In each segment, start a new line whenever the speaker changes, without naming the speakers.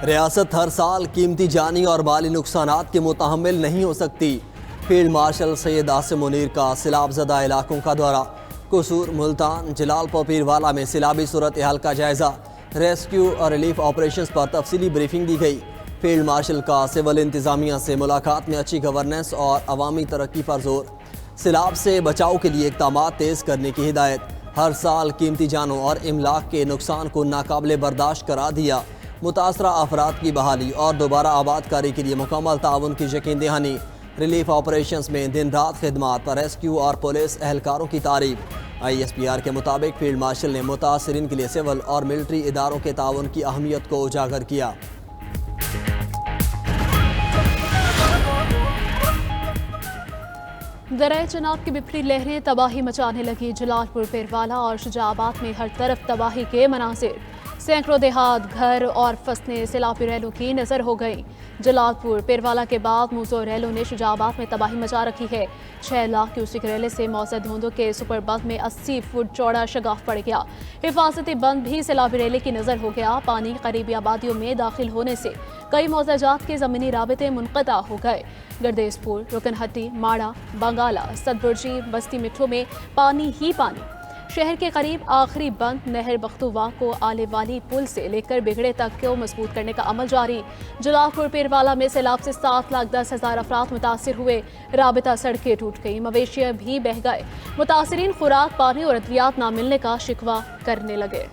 ریاست ہر سال قیمتی جانی اور مالی نقصانات کے متحمل نہیں ہو سکتی۔ فیلڈ مارشل سید عاصم منیر کا سیلاب زدہ علاقوں کا دورہ۔ قصور، ملتان، جلال پور پیروالا میں سیلابی صورتحال کا جائزہ۔ ریسکیو اور ریلیف آپریشنز پر تفصیلی بریفنگ دی گئی۔ فیلڈ مارشل کا سول انتظامیہ سے ملاقات میں اچھی گورننس اور عوامی ترقی پر زور۔ سیلاب سے بچاؤ کے لیے اقدامات تیز کرنے کی ہدایت۔ ہر سال قیمتی جانوں اور املاک کے نقصان کو ناقابل برداشت قرار دیا۔ متاثرہ افراد کی بحالی اور دوبارہ آباد کاری کے لیے مکمل تعاون کی یقین دہانی۔ ریلیف آپریشنز میں دن رات خدمات پر ریسکیو اور پولیس اہلکاروں کی تعریف۔ ISPR کے مطابق فیلڈ مارشل نے متاثرین کے لیے سول اور ملٹری اداروں کے تعاون کی اہمیت کو اجاگر کیا۔
دریا چناب کی بپھری لہریں تباہی مچانے لگی۔ جلال پور، پیروالا اور شجاع آباد میں ہر طرف تباہی کے مناظر۔ سینکڑوں دیہات، گھر اور فصلیں سیلابی ریلوں کی نظر ہو گئیں۔ جلال پور، پیروالا کے بعد موزوں ریلوں نے شجاع آباد میں تباہی مچا رکھی ہے۔ 6 لاکھ کیوسک ریلے سے موزہ دھوندوں کے سپر بند میں 80 فٹ چوڑا شگاف پڑ گیا۔ حفاظتی بند بھی سیلابی ریلے کی نظر ہو گیا۔ پانی قریبی آبادیوں میں داخل ہونے سے کئی موزہ جات کے زمینی رابطے منقطع ہو گئے۔ گردیز پور، رکن ہٹی، ماڑا، بنگالہ، صدبرجی، بستی مٹھو میں پانی ہی پانی۔ شہر کے قریب آخری بند نہر بختوواں کو آلے والی پل سے لے کر بگڑے تک کو مضبوط کرنے کا عمل جاری۔ جلال پور، پیروالا میں سیلاب سے 7,10,000 افراد متاثر ہوئے۔ رابطہ سڑکیں ٹوٹ گئی، مویشی بھی بہہ گئے۔ متاثرین خوراک، پانی اور ادویات نہ ملنے کا شکوہ کرنے لگے۔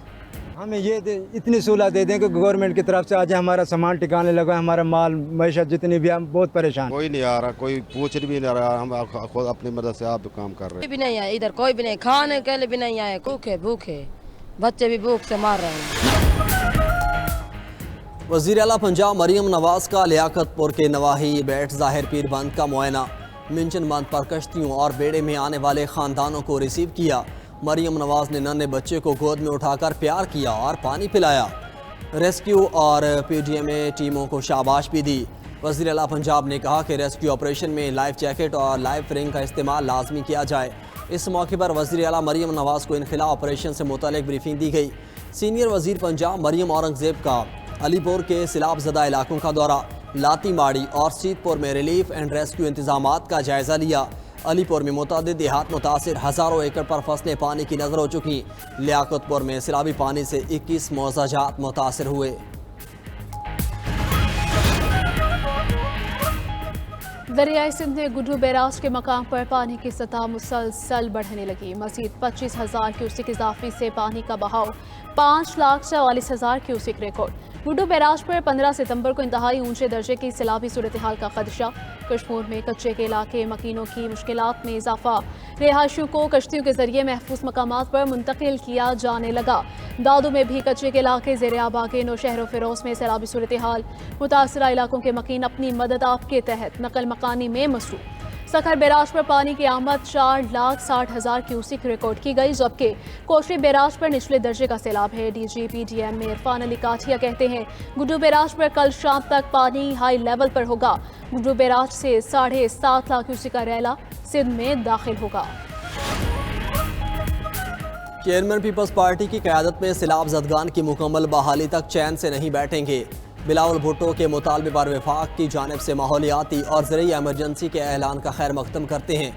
ہمیں یہ اتنی سہولت دے دیں کہ گورنمنٹ کی طرف سے آج ہمارا سامان ٹکانے لگا، ہمارا مال معیشت جتنی بھی، ہم بہت پریشان۔
کوئی نہیں آ رہا، کوئی پوچھ بھی نہیں رہا، ہم خود اپنی مدد سے آپ کام کر رہے ہیں۔
کوئی بھی نہیں آئے ادھر، کوئی بھی نہیں، کھانے کے لیے بھی نہیں آئے، بھوکے بچے بھی بھوک سے مار رہے ہیں۔
وزیر اعلیٰ پنجاب مریم نواز کا لیاقت پور کے نواحی بیٹ ظاہر پیر بند کا معائنہ۔ منچن بند پر کشتیوں اور بیڑے میں آنے والے خاندانوں کو ریسیو کیا۔ مریم نواز نے ننھے بچے کو گود میں اٹھا کر پیار کیا اور پانی پلایا۔ ریسکیو اور PDMA ٹیموں کو شاباش بھی دی۔ وزیر اعلیٰ پنجاب نے کہا کہ ریسکیو آپریشن میں لائف جیکٹ اور لائف رنگ کا استعمال لازمی کیا جائے۔ اس موقع پر وزیر اعلیٰ مریم نواز کو انخلاء آپریشن سے متعلق بریفنگ دی گئی۔ سینئر وزیر پنجاب مریم اورنگزیب کا علی پور کے سیلاب زدہ علاقوں کا دورہ۔ لاتی ماڑی اور سیت پور میں ریلیف اینڈ ریسکیو انتظامات کا جائزہ لیا۔ علی پور میں متعدد دیہات متاثر، ہزاروں ایکڑ پر فصلیں پانی کی نظر ہو چکی۔ لیاقت پور میں سیلابی پانی سے 21 موزہ جات متاثر ہوئے۔
دریائے سندھ میں گڈو بیراج کے مقام پر پانی کی سطح مسلسل بڑھنے لگی۔ مزید 25,000 کیوسک اضافی سے پانی کا بہاؤ 5,44,000 کیوسک ریکارڈ۔ گڈو بیراج پر 15 ستمبر کو انتہائی اونچے درجے کی سیلابی صورتحال کا خدشہ۔ کشمیر میں کچے کے علاقے، مکینوں کی مشکلات میں اضافہ۔ رہائشیوں کو کشتیوں کے ذریعے محفوظ مقامات پر منتقل کیا جانے لگا۔ دادو میں بھی کچے کے علاقے زیر آب آ گئے۔ نوشہر و فیروز میں سیلابی صورتحال۔ متاثرہ علاقوں کے مکین اپنی مدد آپ کے تحت نقل مکانی میں مصروف۔ سکھر بیراج پر پانی کی آمد 4,60,000 کیوسک ریکارڈ کی گئی، جبکہ کوشری بیراج پر نچلے درجے کا سیلاب ہے۔ DG PDM میں عرفان علی کاٹھیا کہتے ہیں گڈو بیراج پر کل شام تک پانی ہائی لیول پر ہوگا۔ گڈو بیراج سے 7.5 لاکھ کیوسک کا ریلا سندھ میں داخل ہوگا۔
چیئرمین پیپلز پارٹی کی قیادت میں سیلاب زدگان کی مکمل بحالی تک چین سے نہیں بیٹھیں گے۔ بلاول بھٹو کے مطالبے پر وفاق کی جانب سے ماحولیاتی اور زرعی ایمرجنسی کے اعلان کا خیر مقدم کرتے ہیں۔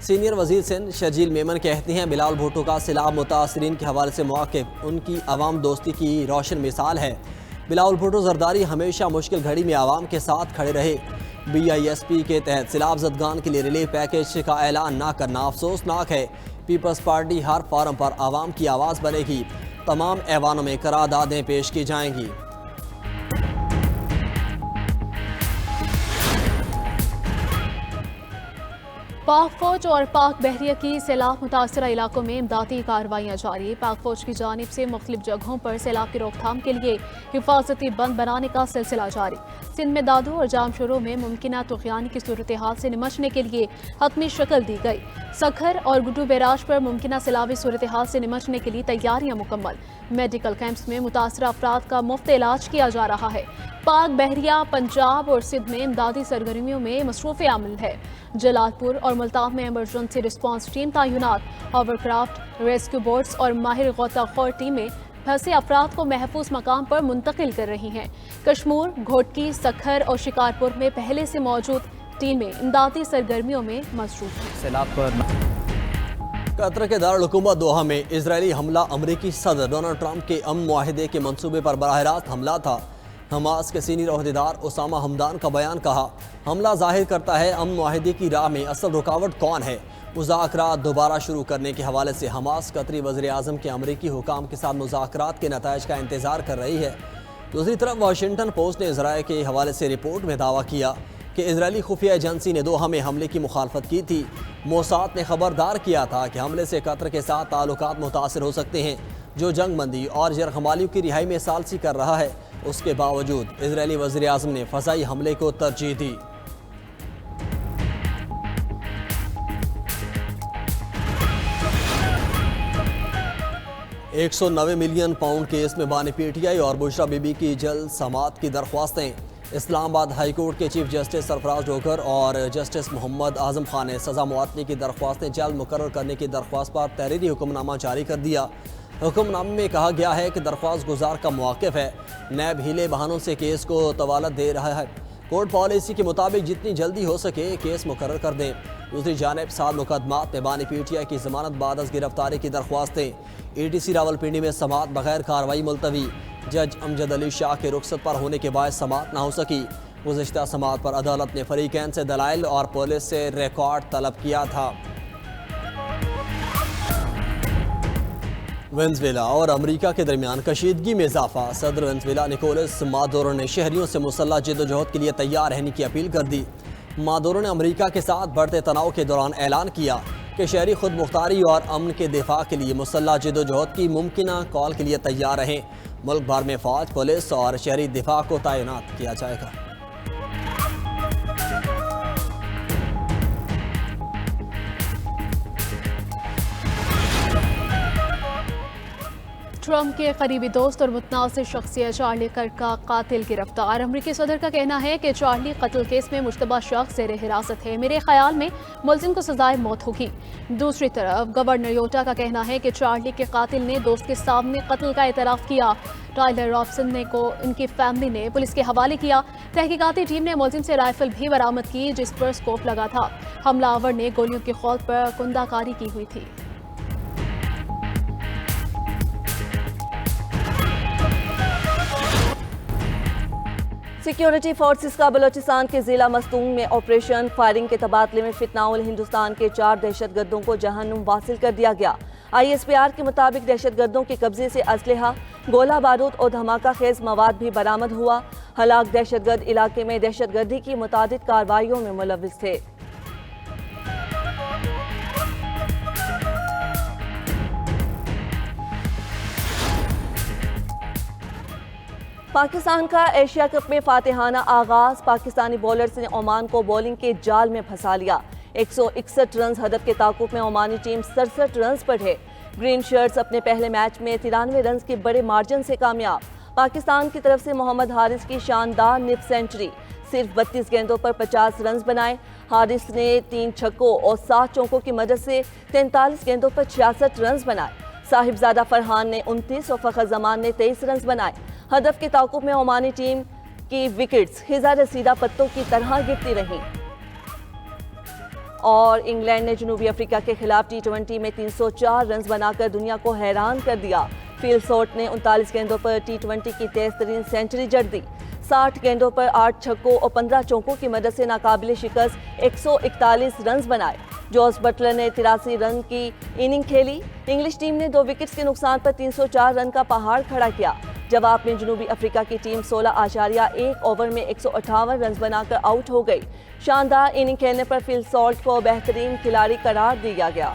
سینئر وزیر سندھ شرجیل میمن کہتے ہیں بلاول بھٹو کا سیلاب متاثرین کے حوالے سے مواقف ان کی عوام دوستی کی روشن مثال ہے۔ بلاول بھٹو زرداری ہمیشہ مشکل گھڑی میں عوام کے ساتھ کھڑے رہے۔ BISP کے تحت سیلاب زدگان کے لیے ریلیف پیکیج کا اعلان نہ کرنا افسوسناک ہے۔ پیپلز پارٹی ہر فارم پر عوام کی آواز بنے گی۔ تمام ایوانوں میں قراردادیں پیش کی جائیں گی۔
پاک فوج اور پاک بحریہ کی سیلاب متاثرہ علاقوں میں امدادی کارروائیاں جاری۔ پاک فوج کی جانب سے مختلف جگہوں پر سیلاب کی روک تھام کے لیے حفاظتی بند بنانے کا سلسلہ جاری۔ سندھ میں دادو اور جام شوروں میں ممکنہ طغیان کی صورتحال سے نمٹنے کے لیے حتمی شکل دی گئی۔ سکھر اور گڈو بیراج پر ممکنہ سیلابی صورتحال سے نمٹنے کے لیے تیاریاں مکمل۔ میڈیکل کیمپس میں متاثرہ افراد کا مفت علاج کیا جا رہا ہے۔ پاک بحریہ پنجاب اور سندھ میں امدادی سرگرمیوں میں مصروف عمل ہے۔ جلال پور اور ملتان میں ایمرجنسی رسپانس ٹیم تعینات۔ ہاور کرافٹ، ریسکیو بوٹس اور ماہر غوطہ خور ٹیمیں پھنسے افراد کو محفوظ مقام پر منتقل کر رہی ہیں۔ کشمور، گھوٹکی، سکھر اور شکارپور میں پہلے سے موجود ٹیمیں امدادی سرگرمیوں میں مصروف ہیں۔
سیلاب پر
قطر کے دارالحکومت دوحہ میں اسرائیلی حملہ امریکی صدر ڈونلڈ ٹرمپ کے امن معاہدے کے منصوبے پر براہ راست حملہ تھا۔ حماس کے سینئر عہدیدار اسامہ حمدان کا بیان کہا، حملہ ظاہر کرتا ہے امن معاہدے کی راہ میں اصل رکاوٹ کون ہے۔ مذاکرات دوبارہ شروع کرنے کے حوالے سے حماس قطری وزیر اعظم کے امریکی حکام کے ساتھ مذاکرات کے نتائج کا انتظار کر رہی ہے۔ دوسری طرف واشنگٹن پوسٹ نے اسرائیل کے حوالے سے رپورٹ میں دعویٰ کیا کہ اسرائیلی خفیہ ایجنسی نے دوحہ میں حملے کی مخالفت کی تھی۔ موساد نے خبردار کیا تھا کہ حملے سے قطر کے ساتھ تعلقات متاثر ہو سکتے ہیں، جو جنگ بندی اور یرغمالیوں کی رہائی میں ثالثی کر رہا ہے۔ اس کے باوجود اسرائیلی وزیر اعظم نے فضائی حملے کو ترجیح دی۔ $190 ملین کیس میں بانی پی ٹی آئی اور بشرا بی بی کی جلد سماعت کی درخواستیں۔ اسلام آباد ہائی کورٹ کے چیف جسٹس سرفراز ڈوگر اور جسٹس محمد اعظم خان نے سزا معطلی کی درخواستیں جلد مقرر کرنے کی درخواست پر تحریری حکم نامہ جاری کر دیا۔ حکم نامے میں کہا گیا ہے کہ درخواست گزار کا موقف ہے، نیب ہیلے بہانوں سے کیس کو طوالت دے رہا ہے۔ کورٹ پالیسی کے مطابق جتنی جلدی ہو سکے کیس مقرر کر دیں۔ دوسری جانب 7 مقدمات میں بانی پی ٹی آئی کی ضمانت بعد از گرفتاری کی درخواستیں۔ ای ٹی سی راولپنڈی میں سماعت بغیر کارروائی ملتوی۔ جج امجد علی شاہ کے رخصت پر ہونے کے باعث سماعت نہ ہو سکی۔ گزشتہ سماعت پر عدالت نے فریقین سے دلائل اور پولیس سے ریکارڈ طلب کیا تھا۔ وینزویلا اور امریکہ کے درمیان کشیدگی میں اضافہ۔ صدر وینزویلا نکولس مادورو نے شہریوں سے مسلح جدوجہد کے لیے تیار رہنے کی اپیل کر دی۔ مادورو نے امریکہ کے ساتھ بڑھتے تناؤ کے دوران اعلان کیا کہ شہری خود مختاری اور امن کے دفاع کے لیے مسلح جدوجہد کی ممکنہ کال کے لیے تیار رہیں۔ ملک بھر میں فوج، پولیس اور شہری دفاع کو تعینات کیا جائے گا۔
ٹرمپ کے قریبی دوست اور متنازع شخصیت چارلی کرک کا قاتل گرفتار۔ امریکی صدر کا کہنا ہے کہ چارلی قتل کیس میں مشتبہ شخص زیر حراست ہے، میرے خیال میں ملزم کو سزائے موت ہوگی۔ دوسری طرف گورنر یوٹا کا کہنا ہے کہ چارلی کے قاتل نے دوست کے سامنے قتل کا اعتراف کیا۔ ٹائلر رابسن کو ان کی فیملی نے پولیس کے حوالے کیا۔ تحقیقاتی ٹیم نے ملزم سے رائفل بھی برآمد کی جس پر اسکوپ لگا تھا۔ حملہ آور نے گولیوں کی خولت پر کندہ کاری کی ہوئی تھی۔
سیکیورٹی فورسز کا بلوچستان کے ضلع مستونگ میں آپریشن فائرنگ کے تبادلے میں فتنہ ہندوستان کے 4 دہشت گردوں کو جہنم واصل کر دیا گیا۔ آئی ایس پی آر کے مطابق دہشت گردوں کے قبضے سے اسلحہ، گولہ بارود اور دھماکہ خیز مواد بھی برآمد ہوا۔ ہلاک دہشت گرد علاقے میں دہشت گردی کی متعدد کارروائیوں میں ملوث تھے۔ پاکستان کا ایشیا کپ میں فاتحانہ آغاز۔ پاکستانی بولرز نے عمان کو بولنگ کے جال میں پھنسا لیا۔ 161 رنز ہدف کے تعاقب میں عمانی ٹیم 67 رنز پر ہے۔ گرین شرٹس اپنے پہلے میچ میں 93 رنز کے بڑے مارجن سے کامیاب۔ پاکستان کی طرف سے محمد حارث کی شاندار نپ سینچری، صرف 32 گیندوں پر 50 رنز بنائے۔ حارث نے 3 چھکوں اور 7 چوکوں کی مدد سے 43 گیندوں پر 66 رنز بنائے۔ صاحبزادہ فرحان نے 29 اور فخر زمان نے 23 رنز بنائے۔ ہدف کے تعاقب میں عمانی ٹیم کی وکٹس خزاں رسیدہ پتوں کی طرح گرتی رہیں۔ اور انگلینڈ نے جنوبی افریقہ کے خلاف T20 میں 304 رنز بنا کر دنیا کو حیران کر دیا۔ فیل سوٹ نے 39 گیندوں پر T20 کی تیز ترین سینچری جڑ دی۔ 60 گیندوں پر 8 چھکوں اور 15 چوکوں کی مدد سے ناقابل شکست 141 رنز بنائے۔ جوس بٹلر نے 83 رن کی اننگ کھیلی۔ انگلش ٹیم نے 2 وکٹس کے نقصان پر 304 رن کا پہاڑ کھڑا کیا۔ جواب میں جنوبی افریقہ کی ٹیم 16.1 اوور میں 158 رنز بنا کر آؤٹ ہو گئی۔ شاندار اننگ کھیلنے پر فل سالٹ کو بہترین کھلاڑی قرار دیا گیا۔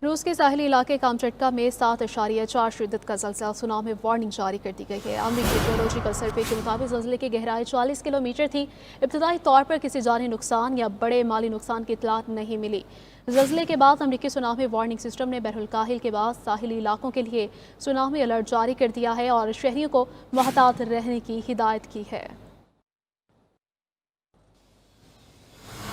روس کے ساحلی علاقے کامچٹکا میں 7.4 شدت کا زلزلہ سونامی وارننگ جاری کر دی گئی ہے۔ امریکی جیولوجیکل سروے کے مطابق زلزلے کی گہرائی 40 کلومیٹر تھی۔ ابتدائی طور پر کسی جانی نقصان یا بڑے مالی نقصان کی اطلاعات نہیں ملی۔ زلزلے کے بعد امریکی سونامی وارننگ سسٹم نے بحر الکاہل کے بعد ساحلی علاقوں کے لیے سونامی الرٹ جاری کر دیا ہے اور شہریوں کو محتاط رہنے کی ہدایت کی ہے۔